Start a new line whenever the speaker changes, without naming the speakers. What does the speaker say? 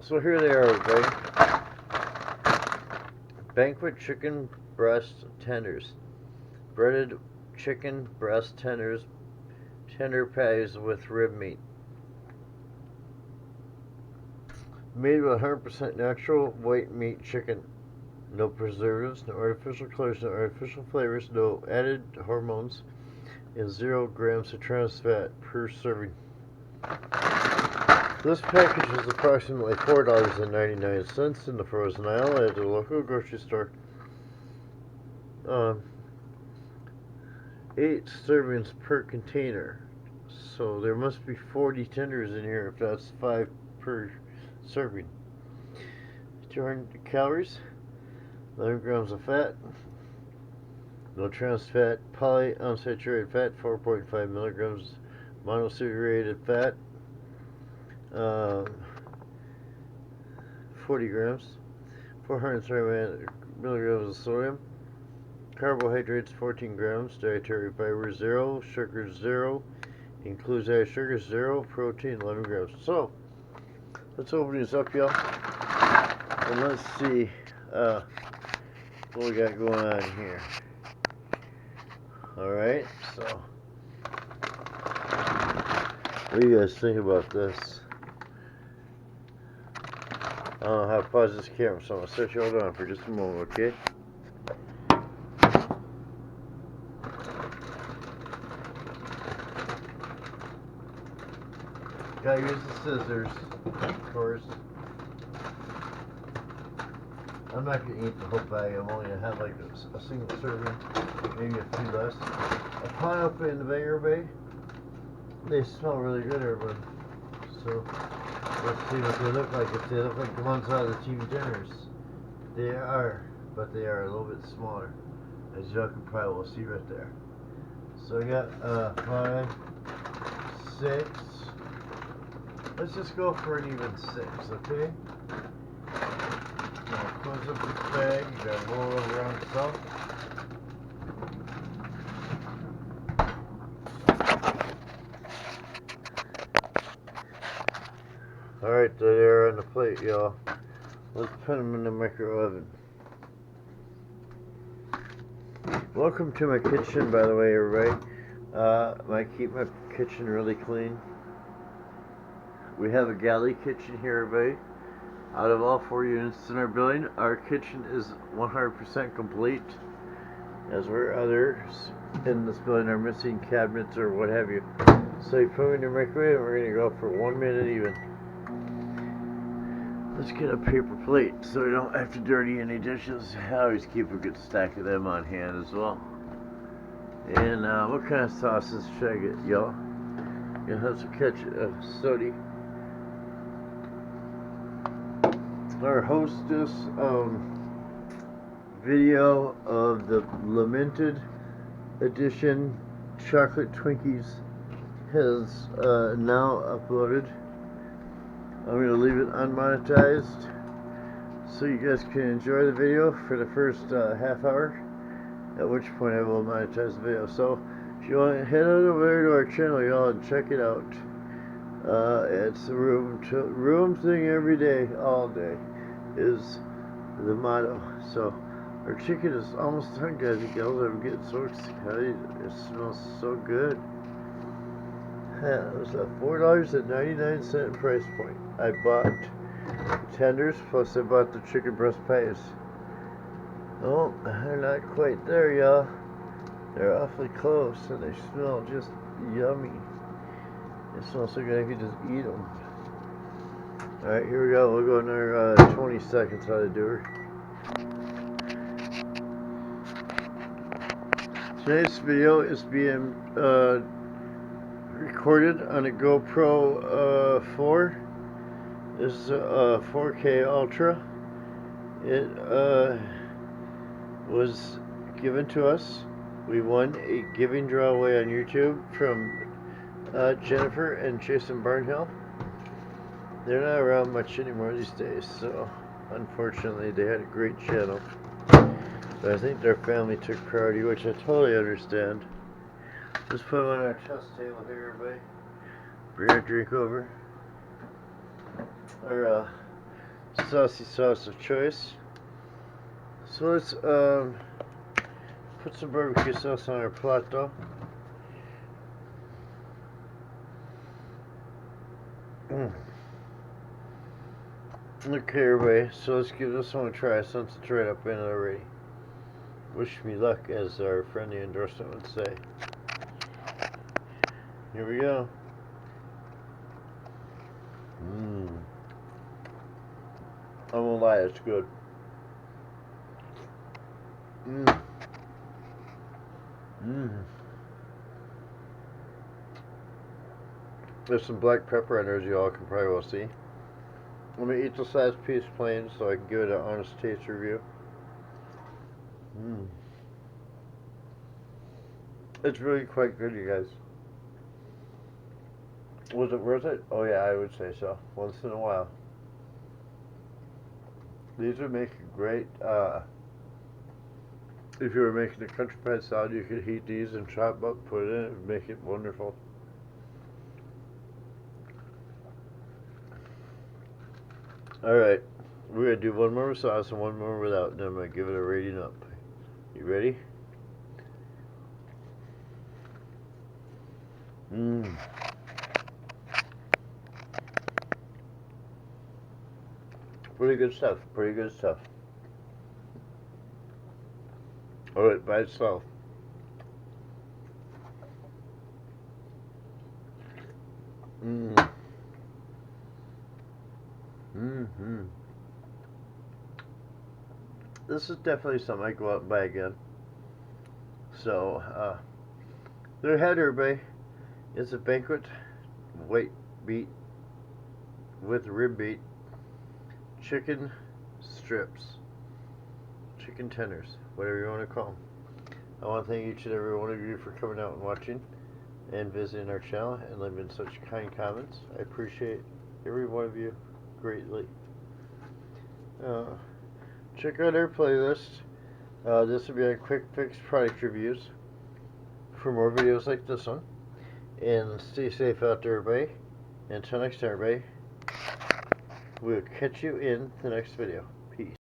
So here they are, okay? Banquet chicken breast tenders. Breaded chicken breast tenders, tender patties with rib meat. Made with 100% natural white meat chicken. No preservatives, no artificial colors, no artificial flavors, no added hormones, and 0 grams of trans fat per serving. This package is approximately $4.99 in the frozen aisle at the local grocery store. 8 servings per container. So there must be 40 tenders in here if that's 5 per serving. 200 calories, 11 grams of fat, no trans fat, polyunsaturated fat, 4.5 milligrams, monosaturated fat, 40 grams, 430 milligrams of sodium, carbohydrates 14 grams, dietary fiber 0, sugar 0, includes added sugar 0, protein 11 grams. So let's open this up, y'all, and let's see what we got going on here. Alright, so what do you guys think about this? I don't know how to pause this camera, so I'm going to set you all down for just a moment, okay? Gotta use the scissors, of course. I'm not going to eat the whole bag, I'm only going to have like a single serving, maybe a few less. Upon opening the Banquet Bay, they smell really good, everyone. So let's see what they look like. If they look like the ones out of the TV dinners, they are, but they are a little bit smaller, as y'all can probably will see right there. So I got 5, 6. Let's just go for an even 6, okay? Now close up this bag. You gotta roll it around some. Alright, there they are on the plate, y'all. Let's put them in the micro oven. Welcome to my kitchen, by the way, everybody. I keep my kitchen really clean. We have a galley kitchen here, everybody. Out of all 4 units in our building, our kitchen is 100% complete. As where others in this building are missing cabinets or what have you. So you put them in your microwave, and we're going to go for 1 minute even. Let's get a paper plate so we don't have to dirty any dishes. I always keep a good stack of them on hand as well. And what kind of sauces should I get, y'all? You'll have some ketchup, soda. Our hostess video of the limited edition chocolate Twinkies has now uploaded. I'm going to leave it unmonetized so you guys can enjoy the video for the first half hour, at which point I will monetize the video. So if you want to head on over there to our channel, y'all, and check it out. It's a room thing every day, all day, is the motto. So our chicken is almost done, guys and gals. I'm getting so excited. It smells so good. It was a $4.99 price point. I bought tenders, plus I bought the chicken breast pies. Oh, they're not quite there, y'all. They're awfully close, and they smell just yummy. It smells so good I could just eat them. Alright, here we go. We'll go another 20 seconds how to do her. Today's video is being recorded on a GoPro 4. This is a 4K Ultra. It was given to us. We won a giving drawaway on YouTube from Jennifer and Jason Barnhill. They're not around much anymore these days, so unfortunately they had a great channel. But I think their family took priority, which I totally understand. Just put them on our chest table here, everybody. Bring our drink over. Our saucy sauce of choice. So let's put some barbecue sauce on our plato. Okay, everybody, so let's give this one a try since it's right up in it already. Wish me luck, as our friendly endorsement would say. Here we go. I won't lie, it's good. There's some black pepper in there, as you all can probably well see. Let me eat this last piece plain so I can give it an honest taste review. It's really quite good, you guys. Was it worth it? Oh yeah, I would say so. Once in a while. These would make a great, if you were making a country fried salad, you could heat these and chop up, put it in it, and make it wonderful. Alright, we're going to do one more with sauce and one more without, and then I'm going to give it a rating up. You ready? Pretty good stuff, pretty good stuff. Alright, by itself. This is definitely something I go out and buy again. So, there ahead, everybody. It's a Banquet white meat with rib meat, chicken strips, chicken tenders, whatever you want to call them. I want to thank each and every one of you for coming out and watching and visiting our channel and leaving such kind comments. I appreciate every one of you greatly. Check out our playlist. This will be on quick fix product reviews for more videos like this one. And stay safe out there, everybody. Until next time, everybody, we'll catch you in the next video. Peace.